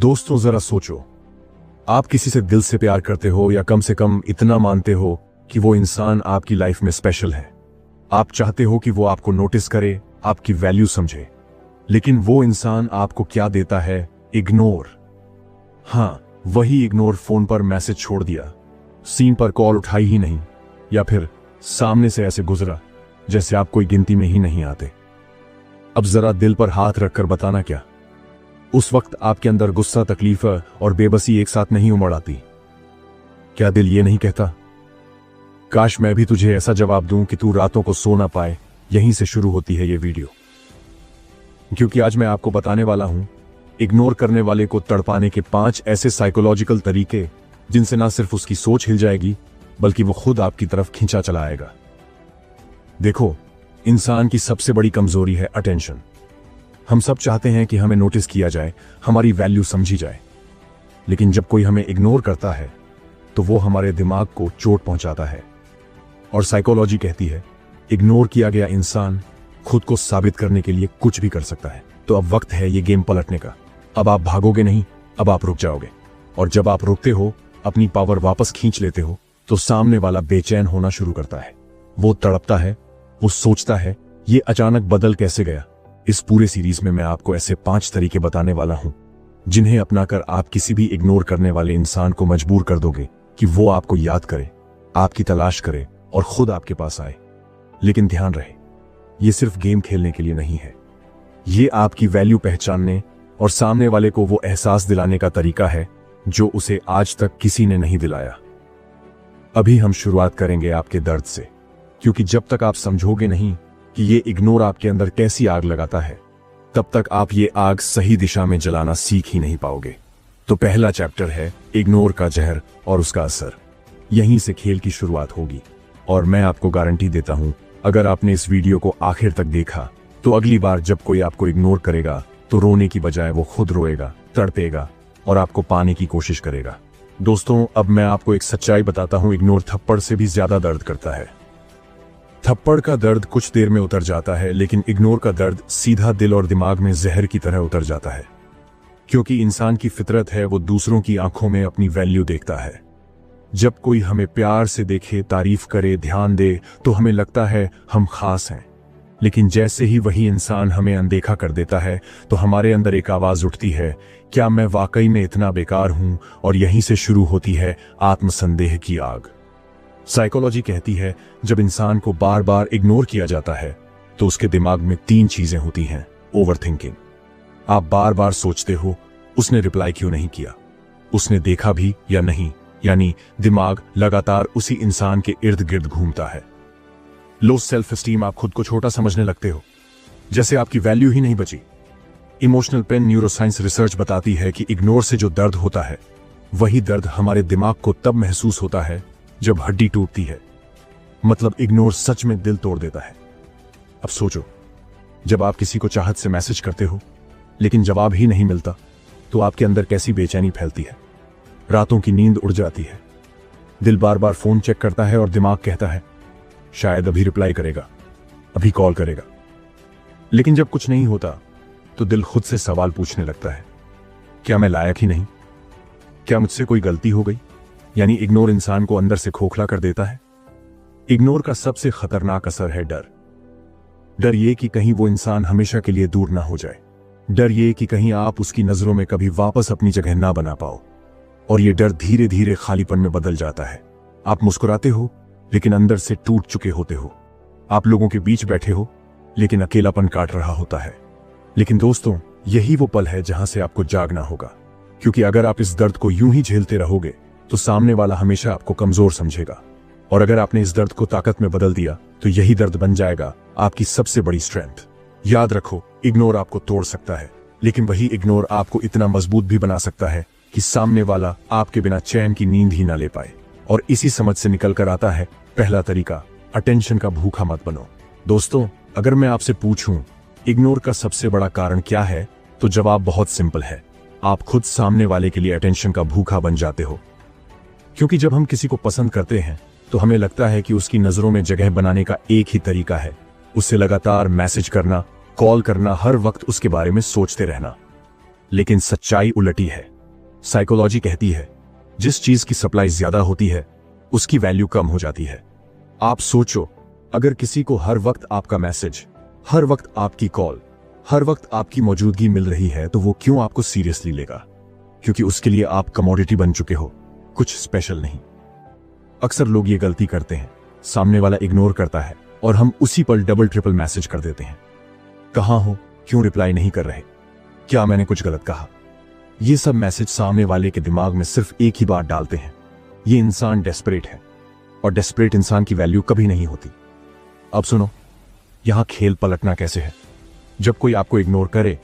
दोस्तों जरा सोचो, आप किसी से दिल से प्यार करते हो या कम से कम इतना मानते हो कि वो इंसान आपकी लाइफ में स्पेशल है। आप चाहते हो कि वो आपको नोटिस करे, आपकी वैल्यू समझे, लेकिन वो इंसान आपको क्या देता है? इग्नोर। हाँ, वही इग्नोर। फोन पर मैसेज छोड़ दिया, सीन पर कॉल उठाई ही नहीं, या फिर सामने से ऐसे गुजरा जैसे आप कोई गिनती में ही नहीं आते। अब जरा दिल पर हाथ रखकर बताना, क्या उस वक्त आपके अंदर गुस्सा, तकलीफ और बेबसी एक साथ नहीं उमड़ आती? क्या दिल ये नहीं कहता, काश मैं भी तुझे ऐसा जवाब दूं कि तू रातों को सो ना पाए? यहीं से शुरू होती है ये वीडियो, क्योंकि आज मैं आपको बताने वाला हूं इग्नोर करने वाले को तड़पाने के 5 ऐसे साइकोलॉजिकल तरीके जिनसे ना सिर्फ उसकी सोच हिल जाएगी बल्कि वो खुद आपकी तरफ खींचा चला आएगा। देखो, इंसान की सबसे बड़ी कमजोरी है अटेंशन। हम सब चाहते हैं कि हमें नोटिस किया जाए, हमारी वैल्यू समझी जाए, लेकिन जब कोई हमें इग्नोर करता है तो वो हमारे दिमाग को चोट पहुंचाता है। और साइकोलॉजी कहती है इग्नोर किया गया इंसान खुद को साबित करने के लिए कुछ भी कर सकता है। तो अब वक्त है ये गेम पलटने का। अब आप भागोगे नहीं, अब आप रुक जाओगे। और जब आप रुकते हो, अपनी पावर वापस खींच लेते हो, तो सामने वाला बेचैन होना शुरू करता है। वो तड़पता है, वो सोचता है ये अचानक बदल कैसे गया। इस पूरे सीरीज में मैं आपको ऐसे 5 तरीके बताने वाला हूं जिन्हें अपनाकर आप किसी भी इग्नोर करने वाले इंसान को मजबूर कर दोगे कि वो आपको याद करे, आपकी तलाश करे और खुद आपके पास आए। लेकिन ध्यान रहे, ये सिर्फ गेम खेलने के लिए नहीं है। ये आपकी वैल्यू पहचानने और सामने वाले को वो एहसास दिलाने का तरीका है जो उसे आज तक किसी ने नहीं दिलाया। अभी हम शुरुआत करेंगे आपके दर्द से, क्योंकि जब तक आप समझोगे नहीं कि ये इग्नोर आपके अंदर कैसी आग लगाता है, तब तक आप ये आग सही दिशा में जलाना सीख ही नहीं पाओगे। तो पहला चैप्टर है इग्नोर का जहर और उसका असर। यहीं से खेल की शुरुआत होगी और मैं आपको गारंटी देता हूं, अगर आपने इस वीडियो को आखिर तक देखा तो अगली बार जब कोई आपको इग्नोर करेगा तो रोने की बजाय वो खुद रोएगा, तड़पेगा और आपको पाने की कोशिश करेगा। दोस्तों, अब मैं आपको एक सच्चाई बताता हूं, इग्नोर थप्पड़ से भी ज्यादा दर्द करता है। थप्पड़ का दर्द कुछ देर में उतर जाता है, लेकिन इग्नोर का दर्द सीधा दिल और दिमाग में जहर की तरह उतर जाता है। क्योंकि इंसान की फितरत है वो दूसरों की आंखों में अपनी वैल्यू देखता है। जब कोई हमें प्यार से देखे, तारीफ करे, ध्यान दे, तो हमें लगता है हम खास हैं। लेकिन जैसे ही वही इंसान हमें अनदेखा कर देता है तो हमारे अंदर एक आवाज उठती है, क्या मैं वाकई में इतना बेकार हूं? और यहीं से शुरू होती है आत्मसंदेह की आग। साइकोलॉजी कहती है जब इंसान को बार बार इग्नोर किया जाता है तो उसके दिमाग में 3 चीजें होती हैं। ओवरथिंकिंग, आप बार बार सोचते हो उसने रिप्लाई क्यों नहीं किया, उसने देखा भी या नहीं, यानी दिमाग लगातार उसी इंसान के इर्द गिर्द घूमता है। लो सेल्फ एस्टीम, आप खुद को छोटा समझने लगते हो, जैसे आपकी वैल्यू ही नहीं बची। इमोशनल पेन न्यूरोसाइंस रिसर्च बताती है कि इग्नोर से जो दर्द होता है वही दर्द हमारे दिमाग को तब महसूस होता है जब हड्डी टूटती है। मतलब इग्नोर सच में दिल तोड़ देता है। अब सोचो, जब आप किसी को चाहत से मैसेज करते हो लेकिन जवाब ही नहीं मिलता तो आपके अंदर कैसी बेचैनी फैलती है। रातों की नींद उड़ जाती है, दिल बार बार फोन चेक करता है और दिमाग कहता है शायद अभी रिप्लाई करेगा, अभी कॉल करेगा। लेकिन जब कुछ नहीं होता तो दिल खुद से सवाल पूछने लगता है, क्या मैं लायक ही नहीं? क्या मुझसे कोई गलती हो गई? यानी इग्नोर इंसान को अंदर से खोखला कर देता है। इग्नोर का सबसे खतरनाक असर है डर। डर ये कि कहीं वो इंसान हमेशा के लिए दूर ना हो जाए। डर ये कि कहीं आप उसकी नजरों में कभी वापस अपनी जगह ना बना पाओ। और ये डर धीरे धीरे खालीपन में बदल जाता है। आप मुस्कुराते हो लेकिन अंदर से टूट चुके होते हो। आप लोगों के बीच बैठे हो लेकिन अकेलापन काट रहा होता है। लेकिन दोस्तों, यही वो पल है जहां से आपको जागना होगा, क्योंकि अगर आप इस दर्द को यूं ही झेलते रहोगे तो सामने वाला हमेशा आपको कमजोर समझेगा। और अगर आपने इस दर्द को ताकत में बदल दिया तो यही दर्द बन जाएगा आपकी सबसे बड़ी स्ट्रेंथ। याद रखो, इग्नोर आपको तोड़ सकता है, लेकिन वही इग्नोर आपको इतना मजबूत भी बना सकता है कि सामने वाला आपके बिना चैन की नींद ही ना ले पाए। और इसी समझ से निकल कर आता है पहला तरीका, अटेंशन का भूखा मत बनो। दोस्तों, अगर मैं आपसे पूछूं इग्नोर का सबसे बड़ा कारण क्या है, तो जवाब बहुत सिंपल है, आप खुद सामने वाले के लिए अटेंशन का भूखा बन जाते हो। क्योंकि जब हम किसी को पसंद करते हैं तो हमें लगता है कि उसकी नजरों में जगह बनाने का एक ही तरीका है, उससे लगातार मैसेज करना, कॉल करना, हर वक्त उसके बारे में सोचते रहना। लेकिन सच्चाई उलटी है। साइकोलॉजी कहती है जिस चीज की सप्लाई ज्यादा होती है उसकी वैल्यू कम हो जाती है। आप सोचो, अगर किसी को हर वक्त आपका मैसेज, हर वक्त आपकी कॉल, हर वक्त आपकी मौजूदगी मिल रही है तो वो क्यों आपको सीरियसली लेगा? क्योंकि उसके लिए आप कमोडिटी बन चुके हो, कुछ स्पेशल नहीं। अक्सर लोग ये गलती करते हैं, सामने वाला इग्नोर करता है और हम उसी पर डबल ट्रिपल मैसेज कर देते हैं। कहां हो, क्यों रिप्लाई नहीं कर रहे, क्या मैंने कुछ गलत कहा? ये सब मैसेज सामने वाले के दिमाग में सिर्फ एक ही बात डालते हैं, ये इंसान डेस्परेट है, और डेस्परेट इंसान की वैल्यू कभी नहीं होती। अब सुनो, यहां खेल पलटना कैसे है। जब कोई आपको इग्नोर करे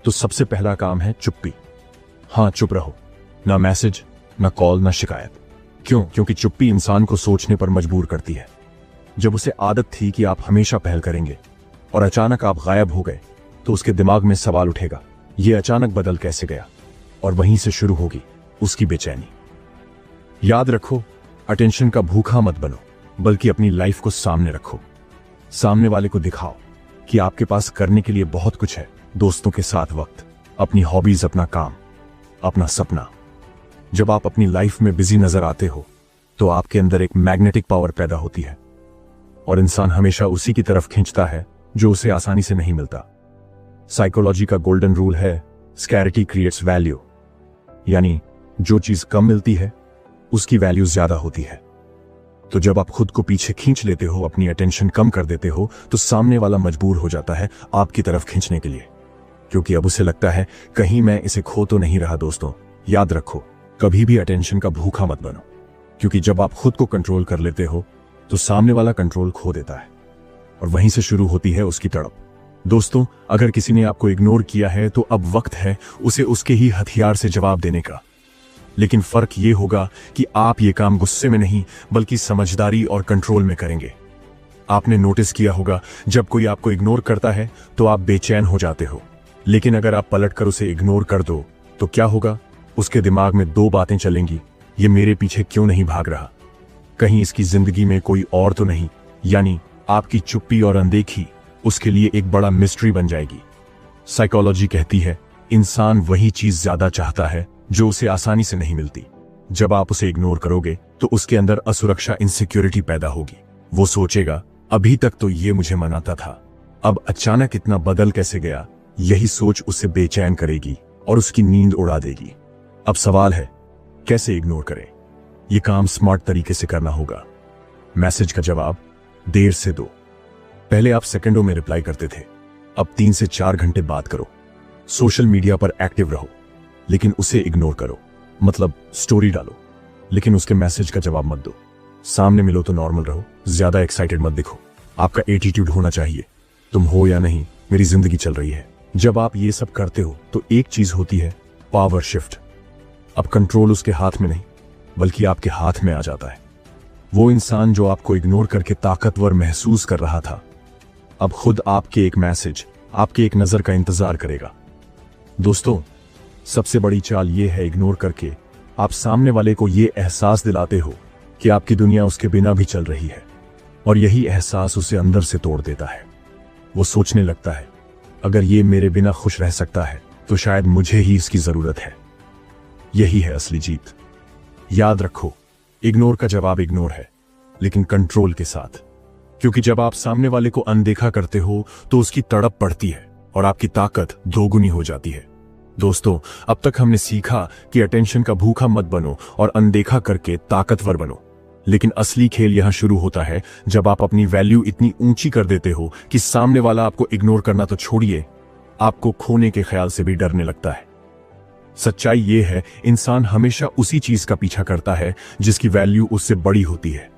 तो सबसे पहला काम है चुप्पी। हां, चुप रहो, ना मैसेज, ना कॉल, ना शिकायत। क्यों? क्योंकि चुप्पी इंसान को सोचने पर मजबूर करती है। जब उसे आदत थी कि आप हमेशा पहल करेंगे और अचानक आप गायब हो गए तो उसके दिमाग में सवाल उठेगा, ये अचानक बदल कैसे गया? और वहीं से शुरू होगी उसकी बेचैनी। याद रखो, अटेंशन का भूखा मत बनो, बल्कि अपनी लाइफ को सामने रखो। सामने वाले को दिखाओ कि आपके पास करने के लिए बहुत कुछ है। दोस्तों के साथ वक्त, अपनी हॉबीज, अपना काम, अपना सपना। जब आप अपनी लाइफ में बिजी नजर आते हो तो आपके अंदर एक मैग्नेटिक पावर पैदा होती है और इंसान हमेशा उसी की तरफ खींचता है जो उसे आसानी से नहीं मिलता। साइकोलॉजी का गोल्डन रूल है, स्कैरिटी क्रिएट्स वैल्यू, यानी जो चीज कम मिलती है उसकी वैल्यू ज्यादा होती है। तो जब आप खुद को पीछे खींच लेते हो, अपनी अटेंशन कम कर देते हो, तो सामने वाला मजबूर हो जाता है आपकी तरफ खींचने के लिए, क्योंकि अब उसे लगता है कहीं मैं इसे खो तो नहीं रहा। दोस्तों, याद रखो, कभी भी अटेंशन का भूखा मत बनो, क्योंकि जब आप खुद को कंट्रोल कर लेते हो तो सामने वाला कंट्रोल खो देता है और वहीं से शुरू होती है उसकी तड़प। दोस्तों, अगर किसी ने आपको इग्नोर किया है तो अब वक्त है उसे उसके ही हथियार से जवाब देने का। लेकिन फर्क ये होगा कि आप ये काम गुस्से में नहीं बल्कि समझदारी और कंट्रोल में करेंगे। आपने नोटिस किया होगा, जब कोई आपको इग्नोर करता है तो आप बेचैन हो जाते हो, लेकिन अगर आप पलटकर उसे इग्नोर कर दो तो क्या होगा? उसके दिमाग में दो बातें चलेंगी, ये मेरे पीछे क्यों नहीं भाग रहा, कहीं इसकी जिंदगी में कोई और तो नहीं। यानी आपकी चुप्पी और अनदेखी उसके लिए एक बड़ा मिस्ट्री बन जाएगी। साइकोलॉजी कहती है इंसान वही चीज ज्यादा चाहता है जो उसे आसानी से नहीं मिलती। जब आप उसे इग्नोर करोगे तो उसके अंदर असुरक्षा, इनसिक्योरिटी पैदा होगी। वो सोचेगा अभी तक तो ये मुझे मनाता था, अब अचानक इतना बदल कैसे गया? यही सोच उसे बेचैन करेगी और उसकी नींद उड़ा देगी। अब सवाल है, कैसे इग्नोर करें? यह काम स्मार्ट तरीके से करना होगा। मैसेज का जवाब देर से दो। पहले आप सेकंडों में रिप्लाई करते थे, अब 3 से 4 घंटे बात करो। सोशल मीडिया पर एक्टिव रहो, लेकिन उसे इग्नोर करो। मतलब स्टोरी डालो, लेकिन उसके मैसेज का जवाब मत दो। सामने मिलो तो नॉर्मल रहो, ज्यादा एक्साइटेड मत दिखो। आपका एटीट्यूड होना चाहिए, तुम हो या नहीं, मेरी जिंदगी चल रही है। जब आप ये सब करते हो तो एक चीज होती है, पावर शिफ्ट। अब कंट्रोल उसके हाथ में नहीं बल्कि आपके हाथ में आ जाता है। वो इंसान जो आपको इग्नोर करके ताकतवर महसूस कर रहा था, अब खुद आपके एक मैसेज, आपके एक नजर का इंतजार करेगा। दोस्तों, सबसे बड़ी चाल यह है, इग्नोर करके आप सामने वाले को यह एहसास दिलाते हो कि आपकी दुनिया उसके बिना भी चल रही है, और यही एहसास उसे अंदर से तोड़ देता है। वो सोचने लगता है अगर ये मेरे बिना खुश रह सकता है तो शायद मुझे ही इसकी जरूरत है। यही है असली जीत। याद रखो, इग्नोर का जवाब इग्नोर है, लेकिन कंट्रोल के साथ। क्योंकि जब आप सामने वाले को अनदेखा करते हो तो उसकी तड़प बढ़ती है और आपकी ताकत दोगुनी हो जाती है। दोस्तों, अब तक हमने सीखा कि अटेंशन का भूखा मत बनो और अनदेखा करके ताकतवर बनो। लेकिन असली खेल यहां शुरू होता है जब आप अपनी वैल्यू इतनी ऊंची कर देते हो कि सामने वाला आपको इग्नोर करना तो छोड़िए, आपको खोने के ख्याल से भी डरने लगता है। सच्चाई यह है, इंसान हमेशा उसी चीज का पीछा करता है जिसकी वैल्यू उससे बड़ी होती है,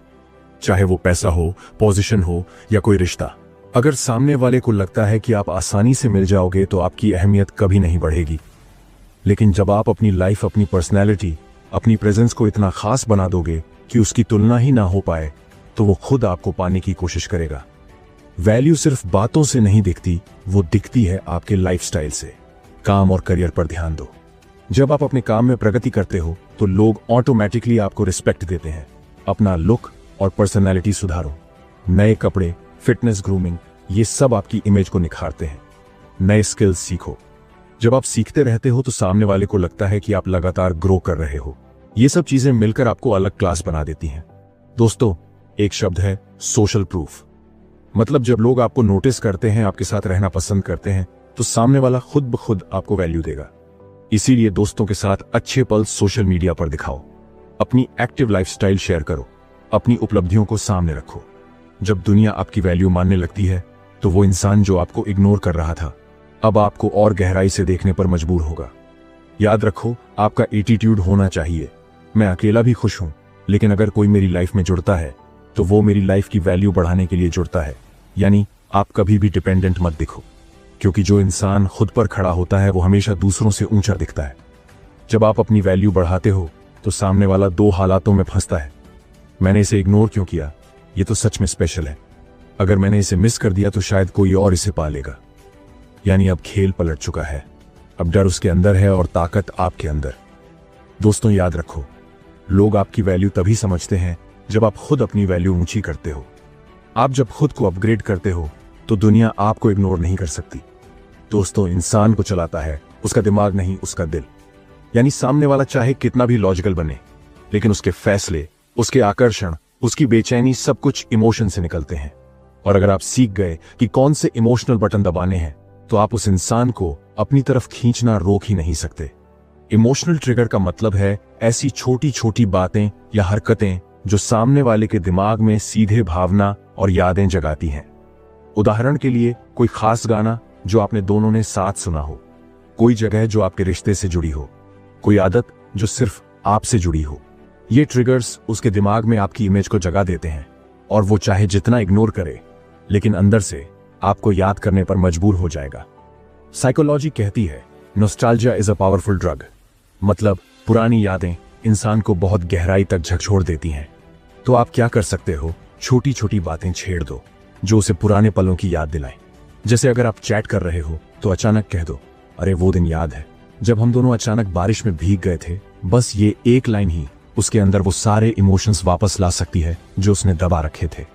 चाहे वो पैसा हो, पोजीशन हो या कोई रिश्ता। अगर सामने वाले को लगता है कि आप आसानी से मिल जाओगे तो आपकी अहमियत कभी नहीं बढ़ेगी। लेकिन जब आप अपनी लाइफ, अपनी पर्सनैलिटी, अपनी प्रेजेंस को इतना खास बना दोगे कि उसकी तुलना ही ना हो पाए, तो वो खुद आपको पाने की कोशिश करेगा। वैल्यू सिर्फ बातों से नहीं दिखती, वो दिखती है आपके लाइफस्टाइल से। काम और करियर पर ध्यान दो। जब आप अपने काम में प्रगति करते हो तो लोग ऑटोमेटिकली आपको रिस्पेक्ट देते हैं। अपना लुक और पर्सनैलिटी सुधारो। नए कपड़े, फिटनेस, ग्रूमिंग, ये सब आपकी इमेज को निखारते हैं। नए स्किल्स सीखो, जब आप सीखते रहते हो तो सामने वाले को लगता है कि आप लगातार ग्रो कर रहे हो। ये सब चीजें मिलकर आपको अलग क्लास बना देती हैं। दोस्तों, एक शब्द है सोशल प्रूफ। मतलब जब लोग आपको नोटिस करते हैं, आपके साथ रहना पसंद करते हैं, तो सामने वाला खुद ब खुद आपको वैल्यू देगा। इसीलिए दोस्तों के साथ अच्छे पल सोशल मीडिया पर दिखाओ, अपनी एक्टिव लाइफस्टाइल शेयर करो, अपनी उपलब्धियों को सामने रखो। जब दुनिया आपकी वैल्यू मानने लगती है तो वो इंसान जो आपको इग्नोर कर रहा था अब आपको और गहराई से देखने पर मजबूर होगा। याद रखो, आपका एटीट्यूड होना चाहिए, मैं अकेला भी खुश हूं, लेकिन अगर कोई मेरी लाइफ में जुड़ता है तो वो मेरी लाइफ की वैल्यू बढ़ाने के लिए जुड़ता है। यानी आप कभी भी डिपेंडेंट मत दिखो, क्योंकि जो इंसान खुद पर खड़ा होता है वो हमेशा दूसरों से ऊंचा दिखता है। जब आप अपनी वैल्यू बढ़ाते हो तो सामने वाला दो हालातों में फंसता है, मैंने इसे इग्नोर क्यों किया, ये तो सच में स्पेशल है, अगर मैंने इसे मिस कर दिया तो शायद कोई और इसे पा लेगा। यानी अब खेल पलट चुका है, अब डर उसके अंदर है और ताकत आपके अंदर। दोस्तों याद रखो, लोग आपकी वैल्यू तभी समझते हैं जब आप खुद अपनी वैल्यू ऊंची करते हो। आप जब खुद को अपग्रेड करते हो तो दुनिया आपको इग्नोर नहीं कर सकती। दोस्तों, इंसान को चलाता है उसका दिमाग नहीं, उसका दिल। यानी सामने वाला चाहे कितना भी लॉजिकल बने, लेकिन उसके फैसले, उसके आकर्षण, उसकी बेचैनी सब कुछ इमोशन से निकलते हैं। और अगर आप सीख गए कि कौन से इमोशनल बटन दबाने हैं तो आप उस इंसान को अपनी तरफ खींचना रोक ही नहीं सकते। इमोशनल ट्रिगर का मतलब है ऐसी छोटी छोटी बातें या हरकतें जो सामने वाले के दिमाग में सीधे भावना और यादें जगाती हैं। उदाहरण के लिए, कोई खास गाना जो आपने दोनों ने साथ सुना हो, कोई जगह जो आपके रिश्ते से जुड़ी हो, कोई आदत जो सिर्फ आपसे जुड़ी हो। ये ट्रिगर्स उसके दिमाग में आपकी इमेज को जगा देते हैं और वो चाहे जितना इग्नोर करे, लेकिन अंदर से आपको याद करने पर मजबूर हो जाएगा। साइकोलॉजी कहती है nostalgia is a powerful drug. मतलब पुरानी यादें इंसान को बहुत गहराई तक झकझोर देती हैं। तो आप क्या कर सकते हो, छोटी छोटी बातें छेड़ दो जो उसे पुराने पलों की याद दिलाएं। जैसे अगर आप चैट कर रहे हो तो अचानक कह दो, अरे वो दिन याद है जब हम दोनों अचानक बारिश में भीग गए थे। बस ये एक लाइन ही उसके अंदर वो सारे इमोशंस वापस ला सकती है जो उसने दबा रखे थे।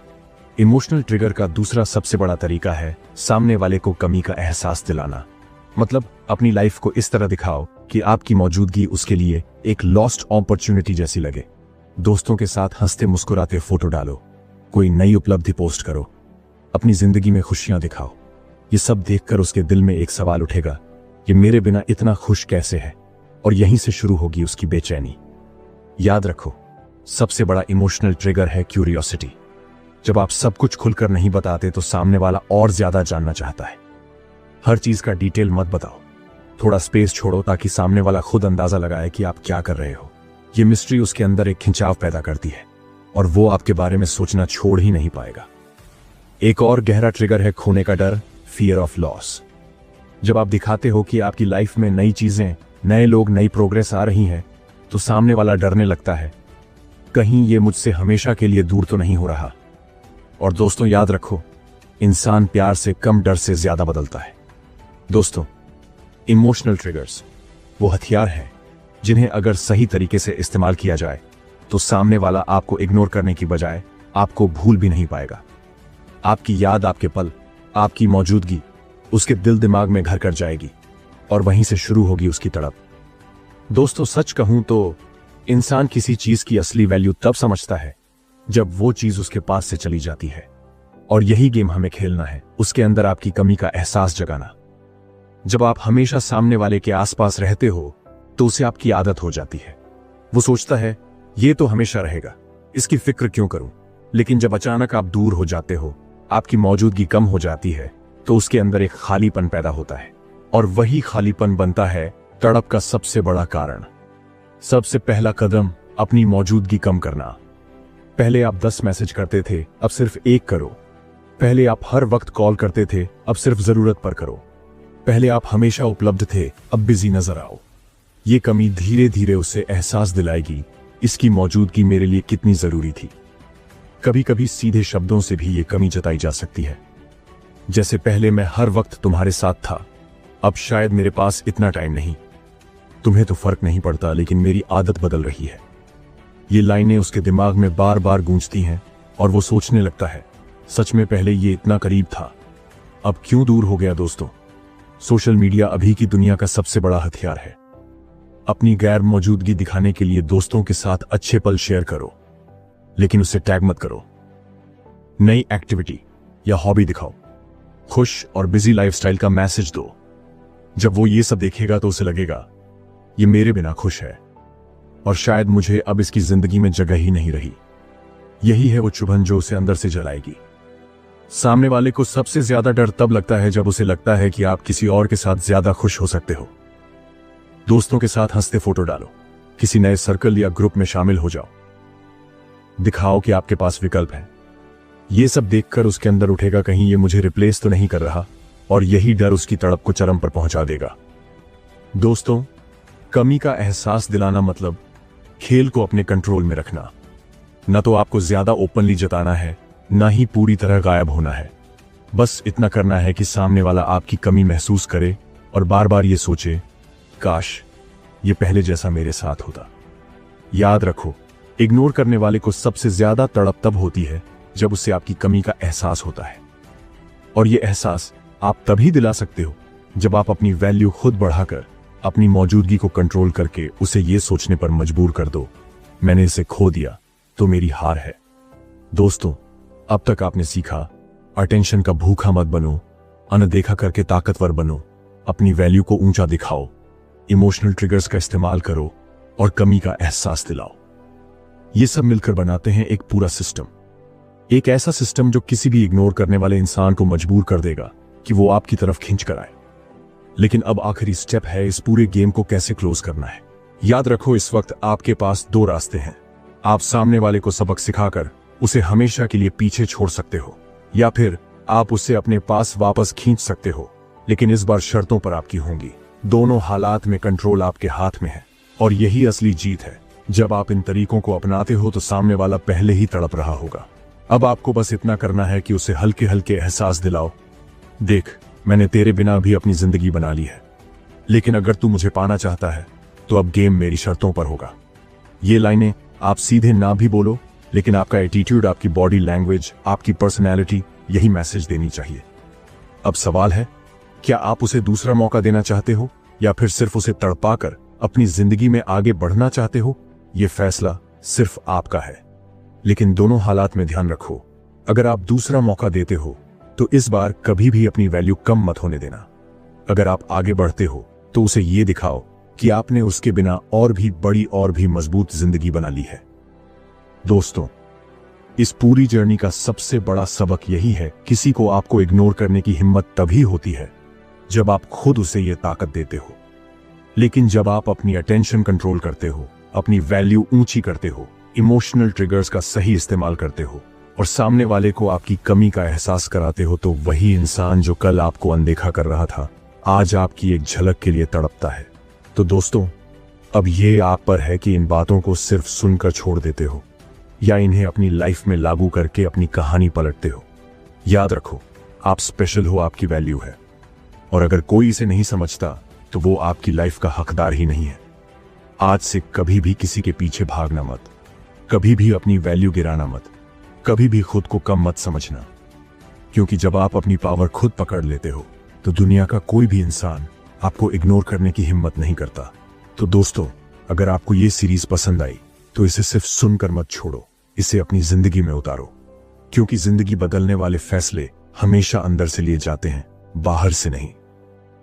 इमोशनल ट्रिगर का दूसरा सबसे बड़ा तरीका है सामने वाले को कमी का एहसास दिलाना। मतलब अपनी लाइफ को इस तरह दिखाओ कि आपकी मौजूदगी उसके लिए एक लॉस्ट अपॉर्चुनिटी जैसी लगे। दोस्तों के साथ हंसते मुस्कुराते फोटो डालो, कोई नई उपलब्धि पोस्ट करो, अपनी जिंदगी में खुशियां दिखाओ। ये सब देखकर उसके दिल में एक सवाल उठेगा, ये मेरे बिना इतना खुश कैसे है, और यहीं से शुरू होगी उसकी बेचैनी। याद रखो, सबसे बड़ा इमोशनल ट्रिगर है क्यूरियोसिटी। जब आप सब कुछ खुलकर नहीं बताते तो सामने वाला और ज्यादा जानना चाहता है। हर चीज का डिटेल मत बताओ, थोड़ा स्पेस छोड़ो ताकि सामने वाला खुद अंदाजा लगाए कि आप क्या कर रहे हो। ये मिस्ट्री उसके अंदर एक खिंचाव पैदा करती है और वो आपके बारे में सोचना छोड़ ही नहीं पाएगा। एक और गहरा ट्रिगर है खोने का डर, फियर ऑफ लॉस। जब आप दिखाते हो कि आपकी लाइफ में नई चीजें, नए लोग, नई प्रोग्रेस आ रही है तो सामने वाला डरने लगता है, कहीं ये मुझसे हमेशा के लिए दूर तो नहीं हो रहा। और दोस्तों याद रखो, इंसान प्यार से कम डर से ज्यादा बदलता है। दोस्तों, इमोशनल ट्रिगर्स वो हथियार हैं जिन्हें अगर सही तरीके से इस्तेमाल किया जाए तो सामने वाला आपको इग्नोर करने की बजाय आपको भूल भी नहीं पाएगा। आपकी याद, आपके पल, आपकी मौजूदगी उसके दिल दिमाग में घर कर जाएगी और वहीं से शुरू होगी उसकी तड़प। दोस्तों, सच कहूं तो इंसान किसी चीज की असली वैल्यू तब समझता है जब वो चीज उसके पास से चली जाती है। और यही गेम हमें खेलना है, उसके अंदर आपकी कमी का एहसास जगाना। जब आप हमेशा सामने वाले के आसपास रहते हो तो उसे आपकी आदत हो जाती है। वो सोचता है ये तो हमेशा रहेगा, इसकी फिक्र क्यों करूं। लेकिन जब अचानक आप दूर हो जाते हो, आपकी मौजूदगी कम हो जाती है, तो उसके अंदर एक खालीपन पैदा होता है और वही खालीपन बनता है तड़प का सबसे बड़ा कारण। सबसे पहला कदम अपनी मौजूदगी कम करना। पहले आप 10 मैसेज करते थे, अब सिर्फ 1 करो। पहले आप हर वक्त कॉल करते थे, अब सिर्फ जरूरत पर करो। पहले आप हमेशा उपलब्ध थे, अब बिजी नजर आओ। ये कमी धीरे धीरे उसे एहसास दिलाएगी इसकी मौजूदगी मेरे लिए कितनी जरूरी थी। कभी कभी सीधे शब्दों से भी ये कमी जताई जा सकती है, जैसे पहले मैं हर वक्त तुम्हारे साथ था, अब शायद मेरे पास इतना टाइम नहीं। तुम्हें तो फर्क नहीं पड़ता, लेकिन मेरी आदत बदल रही है। ये लाइनें उसके दिमाग में बार बार गूंजती हैं और वो सोचने लगता है, सच में पहले ये इतना करीब था, अब क्यों दूर हो गया। दोस्तों, सोशल मीडिया अभी की दुनिया का सबसे बड़ा हथियार है। अपनी गैर मौजूदगी दिखाने के लिए दोस्तों के साथ अच्छे पल शेयर करो, लेकिन उसे टैग मत करो। नई एक्टिविटी या हॉबी दिखाओ। खुश और बिजी लाइफस्टाइल का मैसेज दो। जब वो ये सब देखेगा तो उसे लगेगा ये मेरे बिना खुश है और शायद मुझे अब इसकी जिंदगी में जगह ही नहीं रही। यही है वो चुभन जो उसे अंदर से जलाएगी। सामने वाले को सबसे ज्यादा डर तब लगता है जब उसे लगता है कि आप किसी और के साथ ज्यादा खुश हो सकते हो। दोस्तों के साथ हंसते फोटो डालो, किसी नए सर्कल या ग्रुप में शामिल हो जाओ। दिखाओ कि आपके पास विकल्प है। ये सब देखकर उसके अंदर उठेगा कहीं ये मुझे रिप्लेस तो नहीं कर रहा, और यही डर उसकी तड़प को चरम पर पहुंचा देगा। दोस्तों, कमी का एहसास दिलाना मतलब खेल को अपने कंट्रोल में रखना। न तो आपको ज्यादा ओपनली जताना है, ना ही पूरी तरह गायब होना है। बस इतना करना है कि सामने वाला आपकी कमी महसूस करे और बार बार ये सोचे, काश ये पहले जैसा मेरे साथ होता। याद रखो, इग्नोर करने वाले को सबसे ज्यादा तड़प तब होती है जब उसे आपकी कमी का एहसास होता है। और ये एहसास आप तभी दिला सकते हो जब आप अपनी वैल्यू खुद बढ़ाकर अपनी मौजूदगी को कंट्रोल करके उसे ये सोचने पर मजबूर कर दो, मैंने इसे खो दिया तो मेरी हार है। दोस्तों, अब तक आपने सीखा, अटेंशन का भूखा मत बनो, अनदेखा करके ताकतवर बनो, अपनी वैल्यू को ऊंचा दिखाओ, इमोशनल ट्रिगर्स का इस्तेमाल करो और कमी का एहसास दिलाओ। ये सब मिलकर बनाते हैं एक पूरा सिस्टम, एक ऐसा सिस्टम जो किसी भी इग्नोर करने वाले इंसान को मजबूर कर देगा कि वो आपकी तरफ खींच कर आए। लेकिन अब आखिरी स्टेप है इस पूरे गेम को कैसे क्लोज करना है। याद रखो, इस वक्त आपके पास दो रास्ते हैं। आप सामने वाले को सबक सिखाकर उसे हमेशा के लिए पीछे छोड़ सकते हो, या फिर आप उसे अपने पास वापस खींच सकते हो, लेकिन इस बार शर्तों पर आपकी होंगी। दोनों हालात में कंट्रोल आपके हाथ में है, और यही असली जीत है। जब आप इन तरीकों को अपनाते हो तो सामने वाला पहले ही तड़प रहा होगा। अब आपको बस इतना करना है कि उसे हल्के हल्के एहसास दिलाओ, देख, मैंने तेरे बिना भी अपनी जिंदगी बना ली है, लेकिन अगर तू मुझे पाना चाहता है तो अब गेम मेरी शर्तों पर होगा। ये लाइनें आप सीधे ना भी बोलो, लेकिन आपका एटीट्यूड, आपकी बॉडी लैंग्वेज, आपकी पर्सनैलिटी यही मैसेज देनी चाहिए। अब सवाल है, क्या आप उसे दूसरा मौका देना चाहते हो या फिर सिर्फ उसे तड़पाकर अपनी जिंदगी में आगे बढ़ना चाहते हो? यह फैसला सिर्फ आपका है। लेकिन दोनों हालात में ध्यान रखो, अगर आप दूसरा मौका देते हो तो इस बार कभी भी अपनी वैल्यू कम मत होने देना। अगर आप आगे बढ़ते हो तो उसे ये दिखाओ कि आपने उसके बिना और भी बड़ी और भी मजबूत जिंदगी बना ली है। दोस्तों, इस पूरी जर्नी का सबसे बड़ा सबक यही है, किसी को आपको इग्नोर करने की हिम्मत तभी होती है जब आप खुद उसे यह ताकत देते हो। लेकिन जब आप अपनी अटेंशन कंट्रोल करते हो, अपनी वैल्यू ऊंची करते हो, इमोशनल ट्रिगर्स का सही इस्तेमाल करते हो और सामने वाले को आपकी कमी का एहसास कराते हो, तो वही इंसान जो कल आपको अनदेखा कर रहा था आज आपकी एक झलक के लिए तड़पता है। तो दोस्तों, अब ये आप पर है कि इन बातों को सिर्फ सुनकर छोड़ देते हो या इन्हें अपनी लाइफ में लागू करके अपनी कहानी पलटते हो। याद रखो, आप स्पेशल हो, आपकी वैल्यू है, और अगर कोई इसे नहीं समझता तो वो आपकी लाइफ का हकदार ही नहीं है। आज से कभी भी किसी के पीछे भागना मत, कभी भी अपनी वैल्यू गिराना मत, कभी भी खुद को कम मत समझना, क्योंकि जब आप अपनी पावर खुद पकड़ लेते हो तो दुनिया का कोई भी इंसान आपको इग्नोर करने की हिम्मत नहीं करता। तो दोस्तों, अगर आपको ये सीरीज पसंद आई तो इसे सिर्फ सुनकर मत छोड़ो, इसे अपनी जिंदगी में उतारो, क्योंकि जिंदगी बदलने वाले फैसले हमेशा अंदर से लिए जाते हैं, बाहर से नहीं।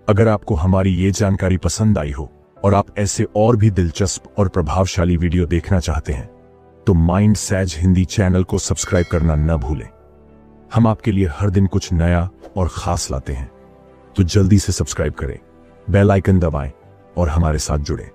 अगर आपको हमारी ये जानकारी पसंद आई हो और आप ऐसे और भी दिलचस्प और प्रभावशाली वीडियो देखना चाहते हैं तो माइंड सैज हिंदी चैनल को सब्सक्राइब करना न भूलें। हम आपके लिए हर दिन कुछ नया और खास लाते हैं, तो जल्दी से सब्सक्राइब करें, बेल आइकन दबाएं और हमारे साथ जुड़ें।